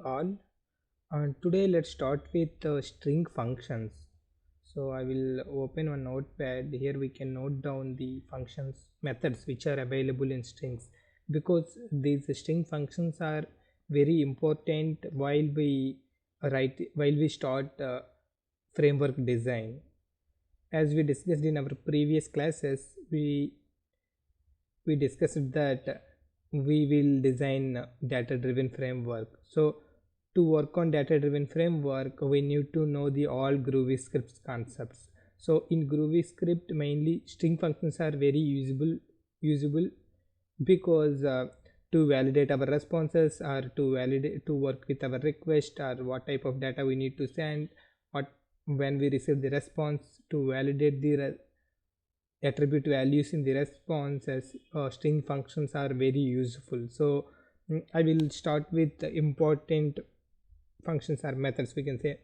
all. And today let's start with string functions. So I will open one notepad. Here we can note down the functions methods which are available in strings, because these string functions are very important while we start framework design. As we discussed in our previous classes, we discussed that we will design data driven framework. So to work on data driven framework, we need to know the all Groovy scripts concepts. So in Groovy script, mainly string functions are very usable because to validate our responses, or to work with our request, or what type of data we need to send, when we receive the response, to validate the attribute values in the responses, string functions are very useful. So I will start with the important functions or methods. We can say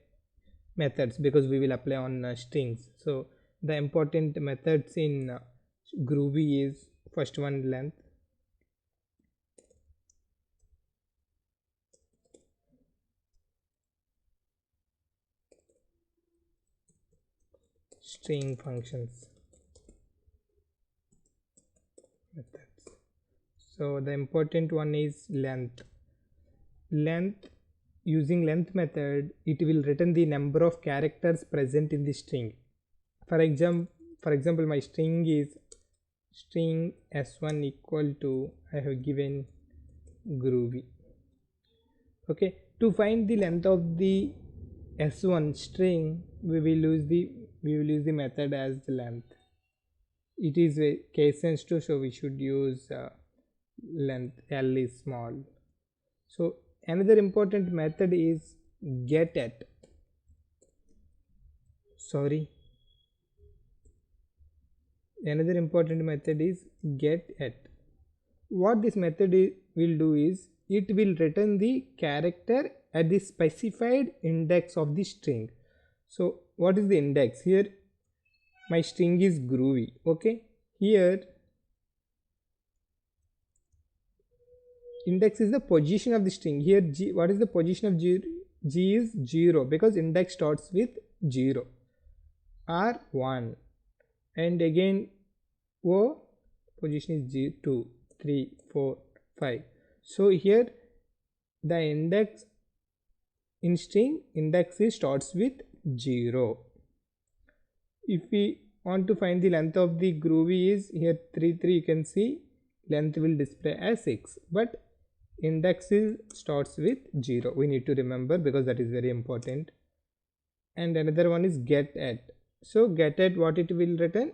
methods because we will apply on strings. So the important methods in Groovy is, first one, length. String functions methods. So the important one is length. Using length method, it will return the number of characters present in the string. For example, my string is string s1 equal to, I have given Groovy. Okay, to find the length of the s1 string, we will use the method as the length. It is a case sensitive, so we should use length. L is small. So another important method is getAt. Another important method is getAt. What this method will do is, it will return the character at the specified index of the string. So what is the index? Here my string is Groovy. Okay, here index is the position of the string. Here G, what is the position of G? G is 0 because index starts with 0, or 1, and again O position is 2, 3, 4, 5. So here the index in string, index starts with 0. If we want to find the length of the Groovy is here 3, you can see length will display as 6, but index starts with 0. We need to remember because that is very important. And another one is getAt. So getAt, what it will return?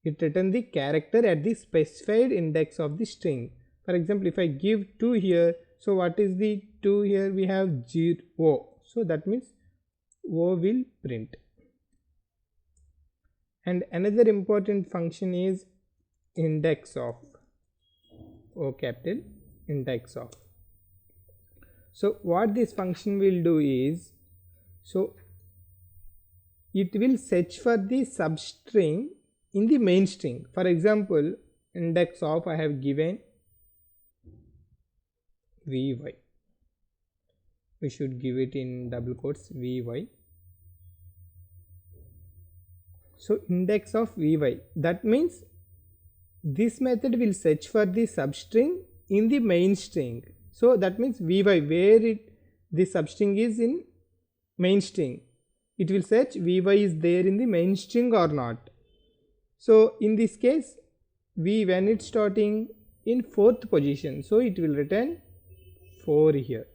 It return the character at the specified index of the string. For example, if I give 2 here, so what is the 2 here? We have 0, so that means O will print. And another important function is index of, O capital, index of. So what this function will do is, so it will search for the substring in the main string. For example, index of, I have given vy. We should give it in double quotes, vy. So index of vy, that means this method will search for the substring in the main string. So that means vy, where the substring is in main string, it will search vy is there in the main string or not. So in this case, when it's starting in 4th position, so it will return 4 here.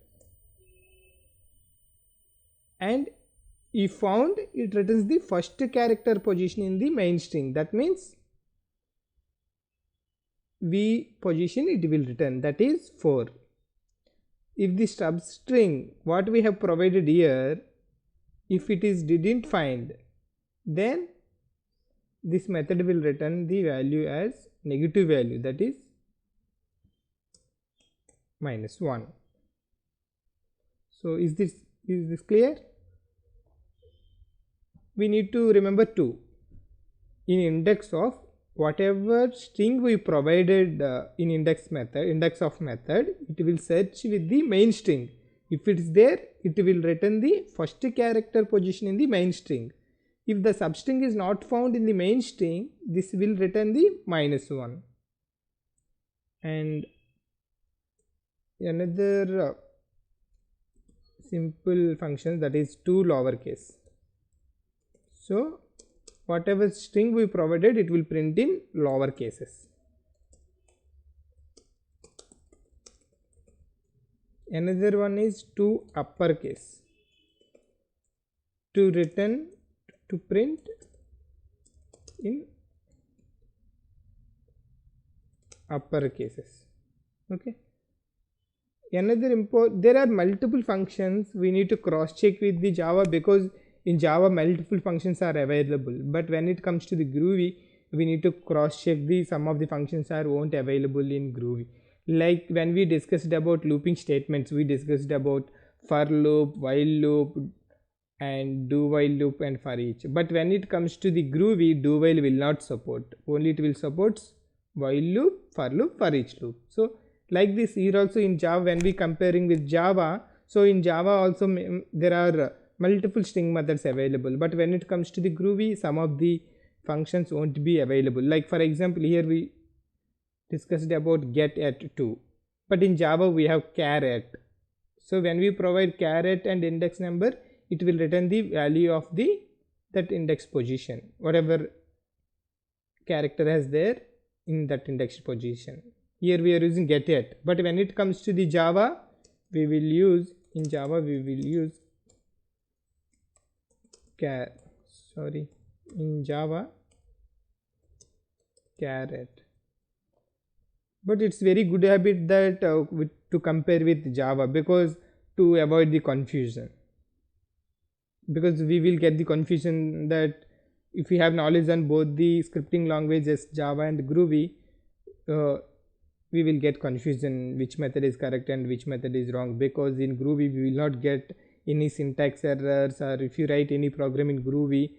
And if found, it returns the first character position in the main string. That means V position it will return, that is 4. If the substring what we have provided here, if it is didn't find, then this method will return the value as negative value, that is -1. So is this clear? We need to remember 2. In index of, whatever string we provided in index of method, it will search with the main string. If it's there, it will return the first character position in the main string. If the substring is not found in the main string, this will return the -1. And another simple function, that is to lowercase. So whatever string we provided, it will print in lower cases. Another one is to uppercase, to print in upper cases. Okay. Another there are multiple functions we need to cross check with the Java, because in Java multiple functions are available, but when it comes to the Groovy, we need to cross check some of the functions are won't available in Groovy. Like when we discussed about looping statements, we discussed about for loop, while loop, and do while loop, and for each. But when it comes to the Groovy, do while will not support, only it will support while loop, for each loop. So like this here also in Java, when we comparing with Java, so in Java also there are multiple string methods available, but when it comes to the Groovy, some of the functions won't be available. Like for example, here we discussed about get at 2, but in Java we have char at. So when we provide char at and index number, it will return the value of that index position, whatever character has there in that index position. Here we are using get at, but when it comes to the Java, we will use char at. But it's very good habit that to compare with Java, because to avoid the confusion, because we will get the confusion that if we have knowledge on both the scripting languages Java and Groovy, we will get confusion which method is correct and which method is wrong, because in Groovy we will not get any syntax errors, or if you write any program in Groovy,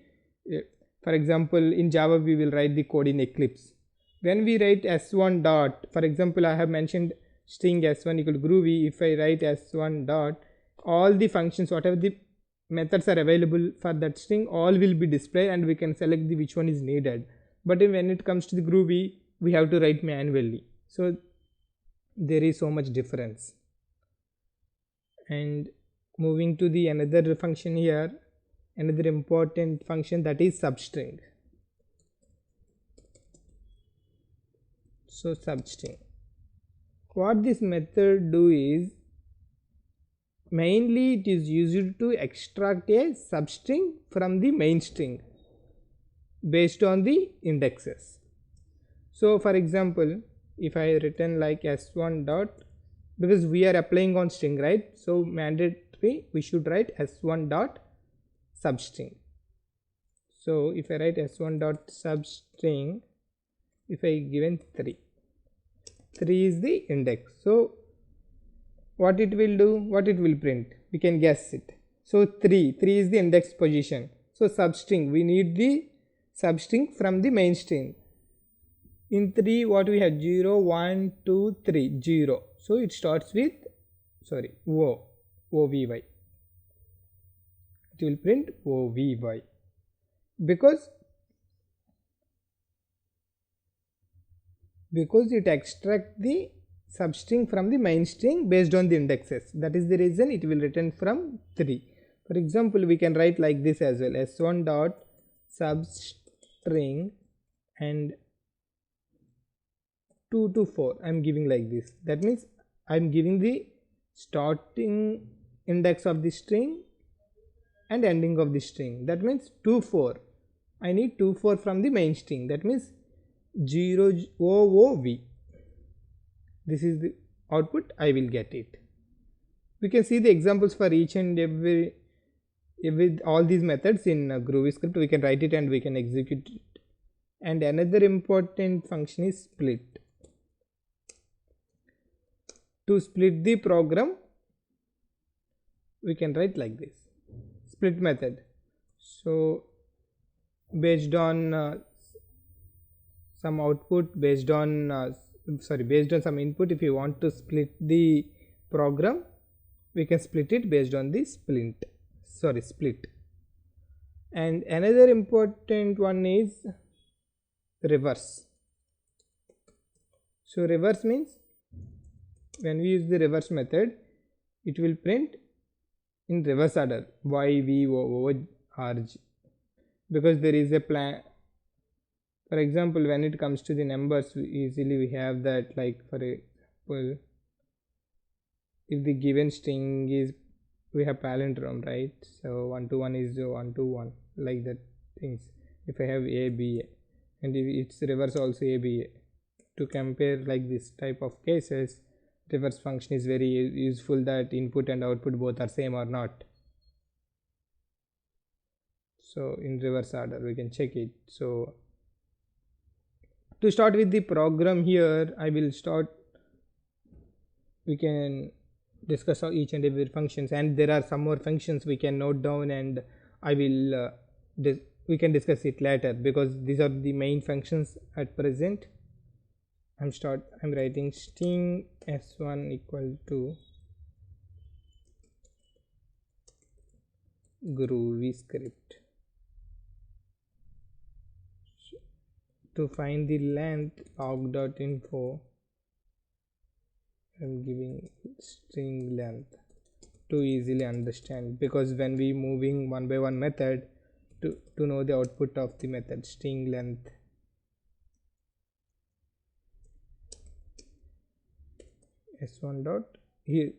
for example in Java we will write the code in Eclipse. When we write s1 dot, for example I have mentioned string s1 equal to Groovy, if I write s1 dot, all the functions, whatever the methods are available for that string, all will be displayed and we can select which one is needed. But when it comes to the Groovy, we have to write manually, so there is so much difference. And moving to the another function here, another important function, that is substring. So substring, what this method do is, mainly it is used to extract a substring from the main string based on the indexes. So for example, if I return like s1 dot, because we are applying on string, right, so mandatory we should write s1 dot substring. So if I write s1 dot substring, if I given 3 is the index, so what it will do, what it will print, we can guess it. So 3 is the index position. So substring, we need the substring from the main string. In 3 what we have, 0 1 2 3, 0, so it starts with ovy, it will print ovy, because it extracts the substring from the main string based on the indexes. That is the reason it will return from 3. For example, we can write like this as well, s1 dot substring and 2 to 4 I am giving like this. That means I am giving the starting index of the string and ending of the string. That means 2 4, I need 2 4 from the main string. That means 0 OOV, this is the output I will get it. We can see the examples for each and every all these methods in Groovy script. We can write it and we can execute it. And another important function is split. To split the program, we can write like this, split method. So based on some output, based on some input, if you want to split the program, we can split it based on the split. And another important one is reverse. So reverse means when we use the reverse method, it will print in reverse order y, v, o, r, g, because there is a plan. For example, when it comes to the numbers, easily we have that, like for example, if the given string is, we have palindrome, right? So 1 to 1 is 1 to 1, like that things. If I have a, b, a, and if it's reverse also a, b, a, to compare like this type of cases, reverse function is very useful, that input and output both are same or not. So in reverse order we can check it. So to start with the program here, I will start, we can discuss each and every functions, and there are some more functions we can note down, and I will we can discuss it later, because these are the main functions at present. I'm writing string s1 equal to Groovy script. To find the length, log.info, I'm giving string length to easily understand, because when we moving one by one method, to know the output of the method, string length s1 dot. Here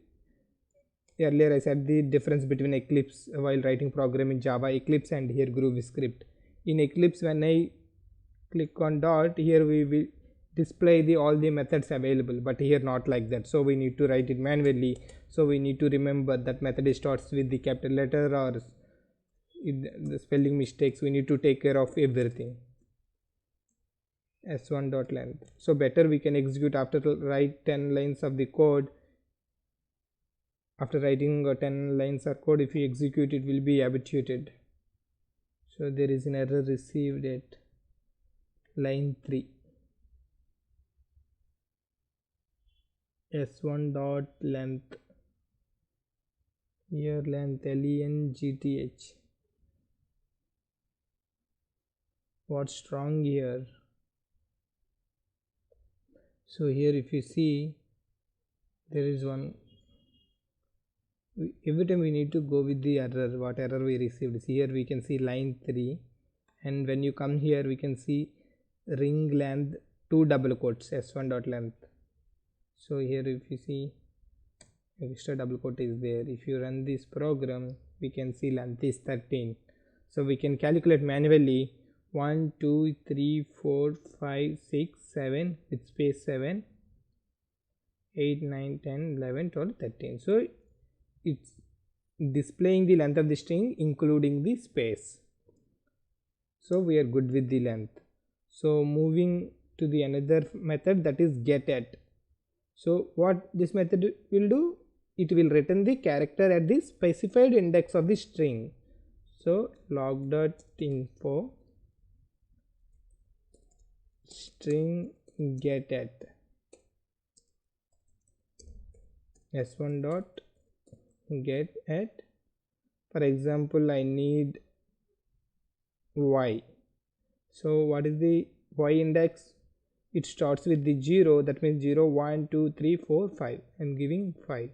earlier I said the difference between Eclipse while writing program in Java, Eclipse, and here Groovy script. In Eclipse, when I click on dot, here we will display all the methods available, but here not like that, so we need to write it manually. So we need to remember that method starts with the capital letter, or the spelling mistakes, we need to take care of everything. s1 dot length. So better we can execute after write 10 lines of the code. After writing 10 lines of code, if we execute, it will be habituated. So there is an error received at line 3. s1 dot length, here length length. What's wrong here? So here if you see, there is one, every time we need to go with the error, what error we received. See, here we can see line 3, and when you come here we can see ring length 2 double quotes s1 dot length. So here if you see, extra double quote is there. If you run this program, we can see length is 13. So we can calculate manually 1 2 3 4 5 6 7 with space 7 8 9 10 11 12 13. So it's displaying the length of the string including the space. So we are good with the length. So moving to the another method, that is getAt. So what this method will do, it will return the character at the specified index of the string. So log.info string getAt s1 dot getAt. For example, I need y. So what is the y index? It starts with the 0, that means 0 1 2 3 4 5. I'm giving 5.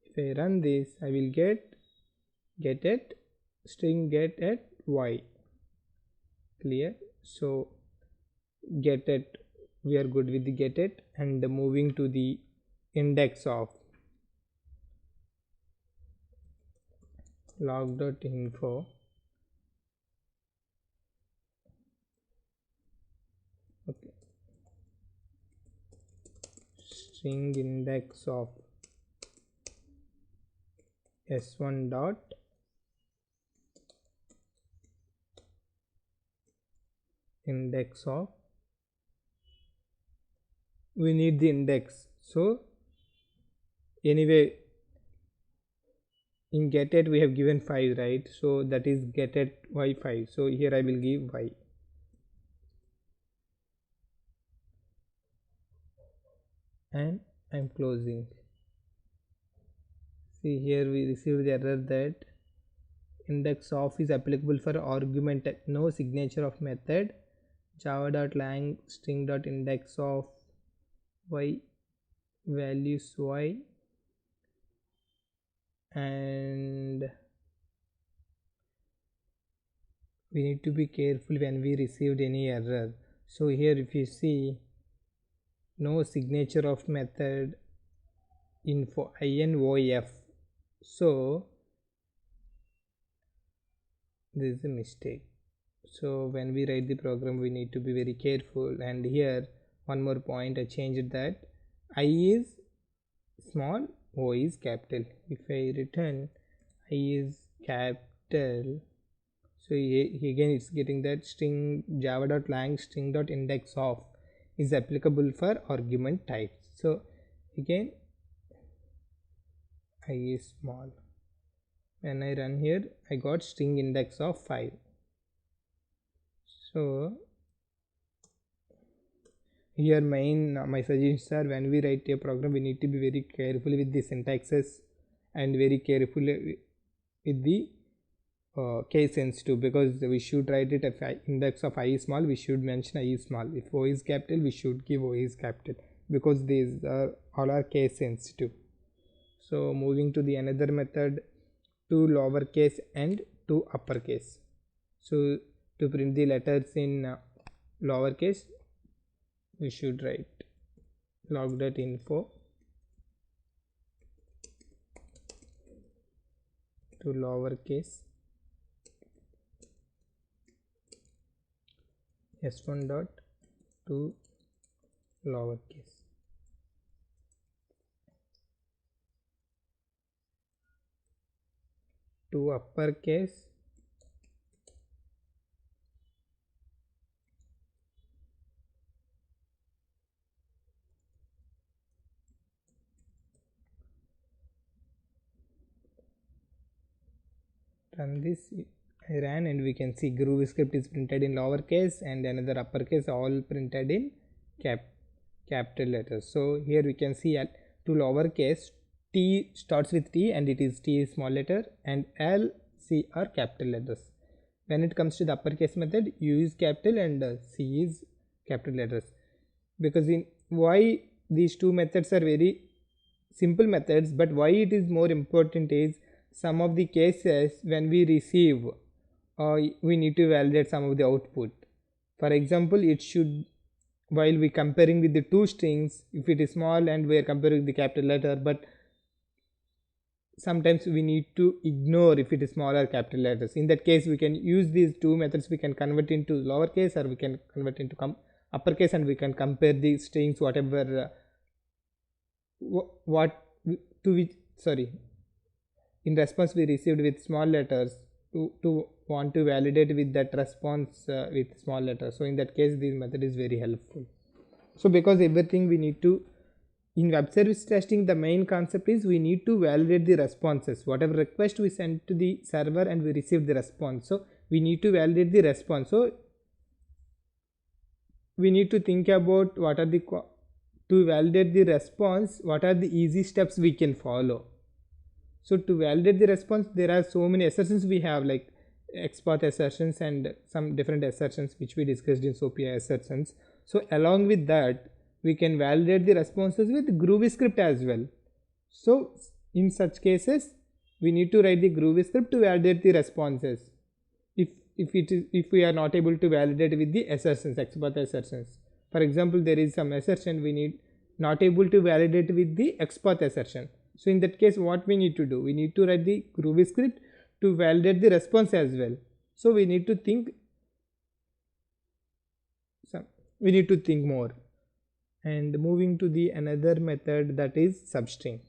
If I run this, I will get getAt string getAt y. Clear? So getAt, we are good with the getAt, and moving to the index of log.info string index of s1 dot index of, we need the index. So anyway, in getAt we have given 5, right? So that is getAt y5. So here I will give y. And I'm closing. See here we received the error that index of is applicable for argument no signature of method java.lang string.index of y values y, and we need to be careful when we received any error. So here if you see no signature of method info invof, so this is a mistake. So when we write the program we need to be very careful. And here one more point, I changed that I is small, O is capital. If I return I is capital, so again it's getting that string java.lang string.index of is applicable for argument types. So again I is small. When I run here I got string index of 5. So here my suggestions are, when we write a program we need to be very careful with the syntaxes and very careful with the case sensitive, because we should write it if index of I is small, we should mention I is small. If O is capital we should give O is capital, because these are all are case sensitive. So moving to the another method, to lowercase and to uppercase. So to print the letters in lowercase we should write log.info to lowercase s1 dot to lowercase. To uppercase run this. I ran and we can see Groovy script is printed in lowercase and another uppercase, all printed in capital letters. So here we can see to lowercase T starts with T and it is T is small letter and L, C are capital letters. When it comes to the uppercase method, U is capital and C is capital letters. Because in why these two methods are very simple methods, but why it is more important is some of the cases when we receive we need to validate some of the output. For example, it should, while we comparing with the two strings, if it is small and we are comparing the capital letter, but sometimes we need to ignore if it is small or capital letters. In that case we can use these two methods, we can convert into lowercase or we can convert into uppercase and we can compare the strings whatever in response we received with small letters to want to validate with that response with small letters. So in that case this method is very helpful. So because everything we need to, in web service testing the main concept is we need to validate the responses, whatever request we send to the server and we receive the response, so we need to validate the response. So we need to think about what are the to validate the response, what are the easy steps we can follow. So to validate the response there are so many assertions we have, like XPath assertions and some different assertions which we discussed in SOAP assertions. So along with that we can validate the responses with Groovy script as well. So in such cases we need to write the Groovy script to validate the responses if we are not able to validate with the assertions, XPath assertions. For example, there is some assertion we need not able to validate with the XPath assertion. So in that case what we need to do, we need to write the Groovy script to validate the response as well. So we need to think more. And moving to the another method, that is substring.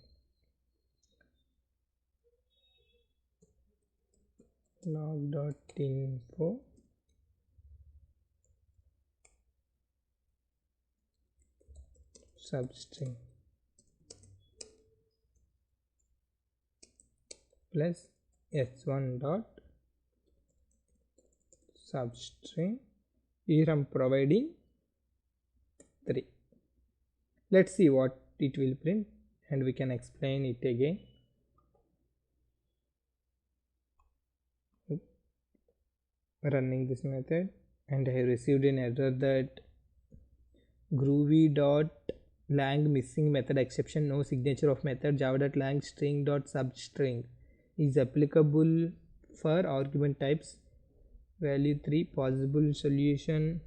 log.info substring plus s1 dot substring. Here I am providing 3. Let's see what it will print and we can explain it again. running this method, and I have received an error that groovy.lang missing method exception, no signature of method, java.lang string.substring is applicable for argument types value 3. Possible solution: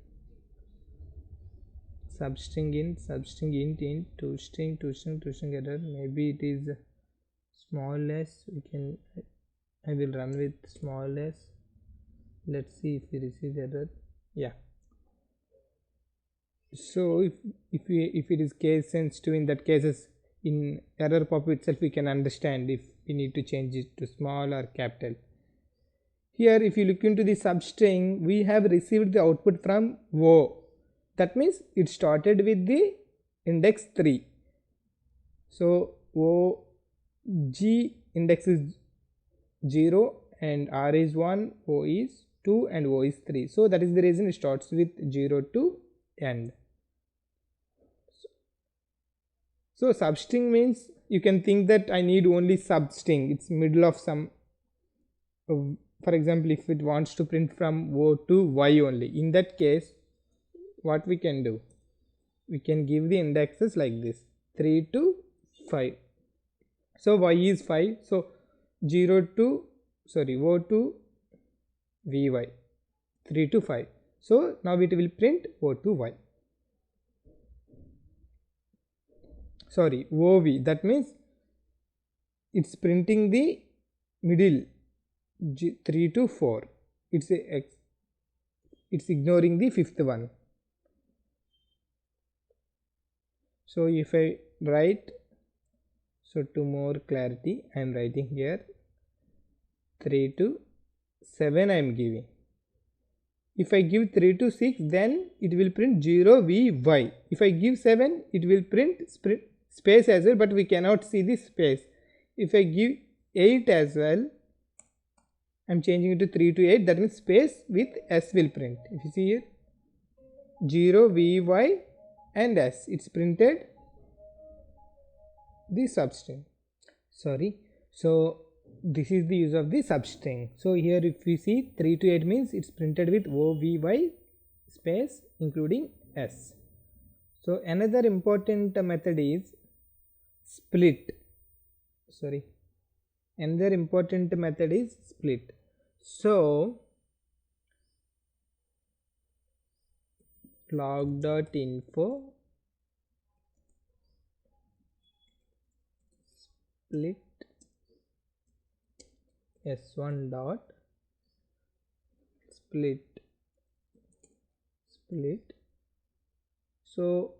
substring int toString error. Maybe it is small s. I will run with small s. Let's see if we receive error. Yeah. So if it is case sensitive, in that cases in error pop itself we can understand if we need to change it to small or capital. Here if you look into the substring, we have received the output from O. That means it started with the index 3. So O G index is 0 and R is 1, O is 2 and O is 3. So that is the reason it starts with 0 to end. So substring means you can think that I need only substring. It's middle of some. For example, if it wants to print from O to Y only, in that case what we can do, we can give the indexes like this, 3 to 5. So Y is 5, so O to VY, 3 to 5. So now it will print O to Y. OV, that means it's printing the middle 3 to 4. It's ignoring the fifth one. So if I write, so to more clarity I am writing here 3 to 7 I am giving. If I give 3 to 6, then it will print 0 VY. If I give 7, it will print space as well, but we cannot see the space. If I give 8 as well, I am changing it to 3 to 8, that means space with S will print. If you see here 0 VY and S, it's printed the substring. So this is the use of the substring. So here if we see 3 to 8 means it's printed with OVY space including S. So another important method is split. Another important method is split. So log.info split s1 dot split. So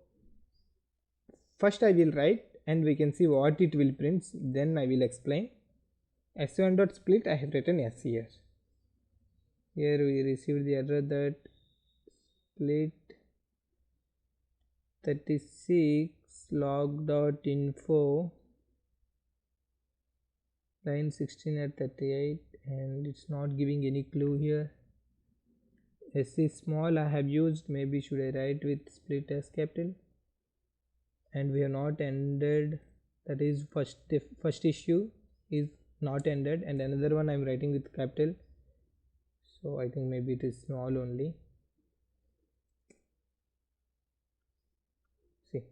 first I will write and we can see what it will print, then I will explain. s1 dot split, I have written s here. Here we received the error that split 36 log.info line 16 at 38, and it's not giving any clue here. S is small, I have used, maybe should I write with split S capital, and we have not ended, that is first issue is not ended, and another one I am writing with capital, so I think maybe it is small only. See,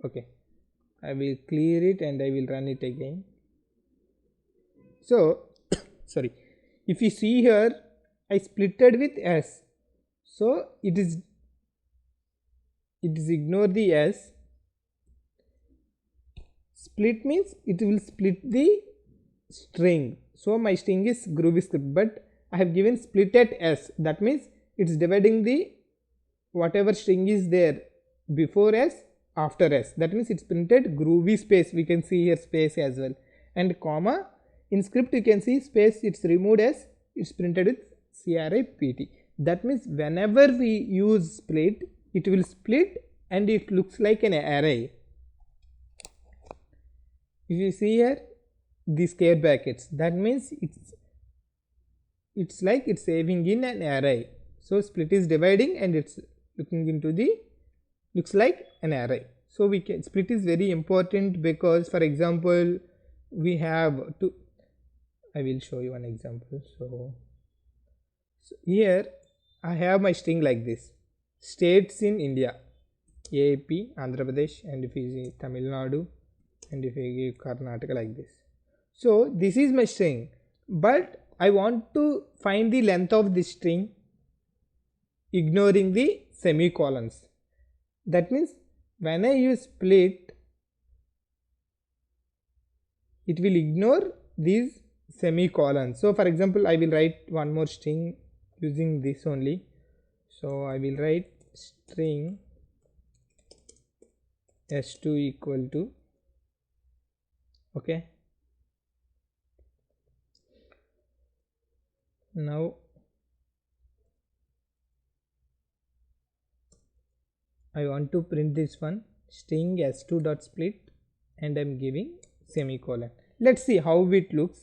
okay, I will clear it and I will run it again. So if you see here, I splitted with S, so it is ignore the S. Split means it will split the string. So my string is Groovy script, but I have given split at S. That means it's dividing the whatever string is there before S, after S. That means it's printed Groovy space. We can see here space as well, and comma. In script you can see space, it's removed as it's printed with CRIPT. That means whenever we use split, it will split and it looks like an array. If you see here the square brackets, that means it's like it's saving in an array. So split is dividing and it's looking into the looks like an array. So we can split is very important because, for example, we have to, I will show you one example. So So here I have my string like this: states in India, AP, Andhra Pradesh, and if you see Tamil Nadu, and if you give Karnataka, like this. So this is my string, but I want to find the length of this string ignoring the semicolons. That means when I use split, it will ignore these semicolons. So for example, I will write one more string using this only. So I will write string s2 equal to, okay, now I want to print this one, string s2 dot split, and I'm giving semicolon. Let's see how it looks.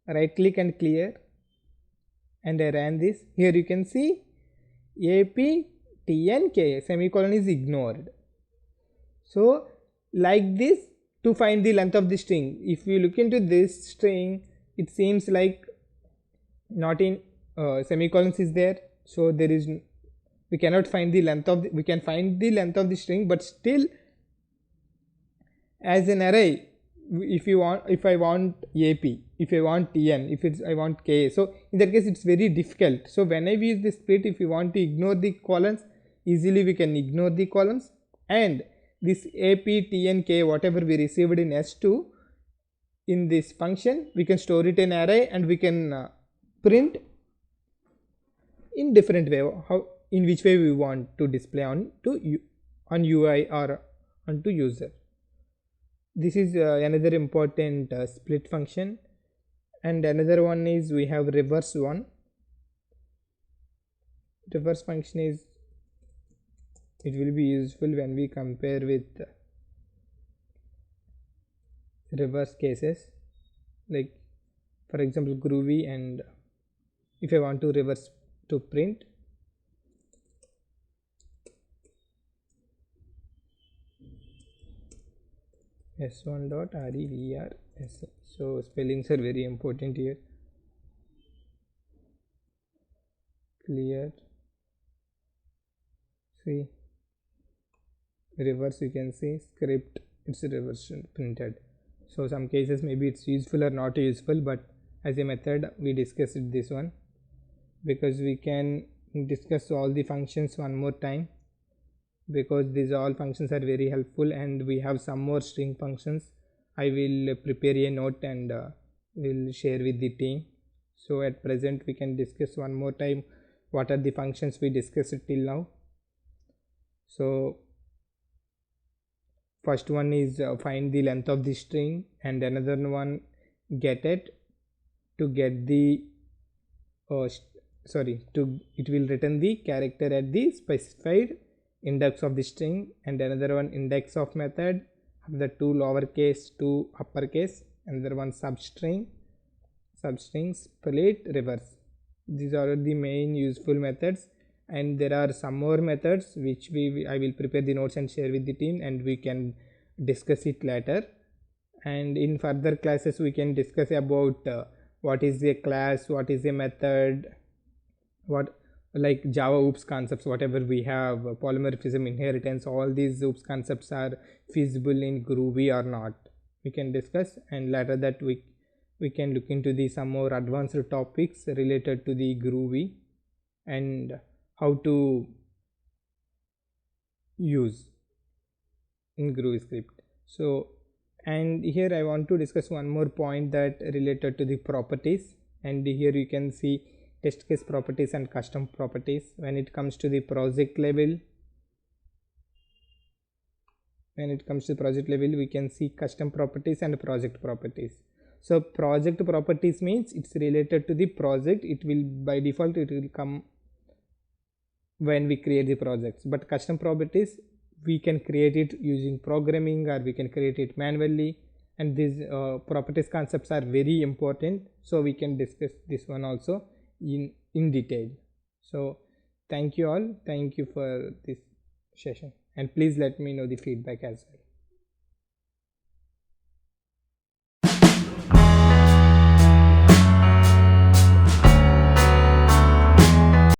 Right click and clear, and I ran this. Here you can see AP TNK, semicolon is ignored. So like this, to find the length of the string, if you look into this string, it seems like not in semicolons is there, so there is, we cannot find the length of the, we can find the length of the string, but still as an array, if you want, if I want AP, if I want TN, if it's I want K, so in that case it's very difficult. So whenever we use the split, if you want to ignore the columns, easily we can ignore the columns, and this AP TN K, whatever we received in S2, in this function we can store it in array, and we can print in different way, how, in which way we want to display on UI or onto user. This is another important split function. And another one is we have reverse one. Reverse function is, it will be useful when we compare with reverse cases, like for example Groovy, and if I want to reverse to print, s1 dot revrs. So spellings are very important here. Clear, see, reverse, you can see script, it's reverse printed. So some cases maybe it's useful or not useful, but as a method we discussed this one, because we can discuss all the functions one more time, because these all functions are very helpful, and we have some more string functions. I will prepare a note and will share with the team. So at present we can discuss one more time what are the functions we discussed till now. So first one is find the length of the string, and another one get it, to get the it will return the character at the specified index of the string, and another one index of method, the two lowercase, two uppercase, another one substring, split, reverse. These are the main useful methods, and there are some more methods which I will prepare the notes and share with the team, and we can discuss it later. And in further classes we can discuss about what is a class, what is a method, what, like Java OOPS concepts, whatever we have, polymorphism, inheritance, all these OOPS concepts are feasible in Groovy or not, we can discuss. And later that we can look into the some more advanced topics related to the Groovy and how to use in Groovy script. So, and here I want to discuss one more point that related to the properties, and here you can see test case properties and custom properties. When it comes to the project level, we can see custom properties and project properties. So project properties means it's related to the project, it will by default it will come when we create the projects, but custom properties we can create it using programming, or we can create it manually, and these properties concepts are very important, so we can discuss this one also in detail. So thank you all, thank you for this session, and please let me know the feedback as well.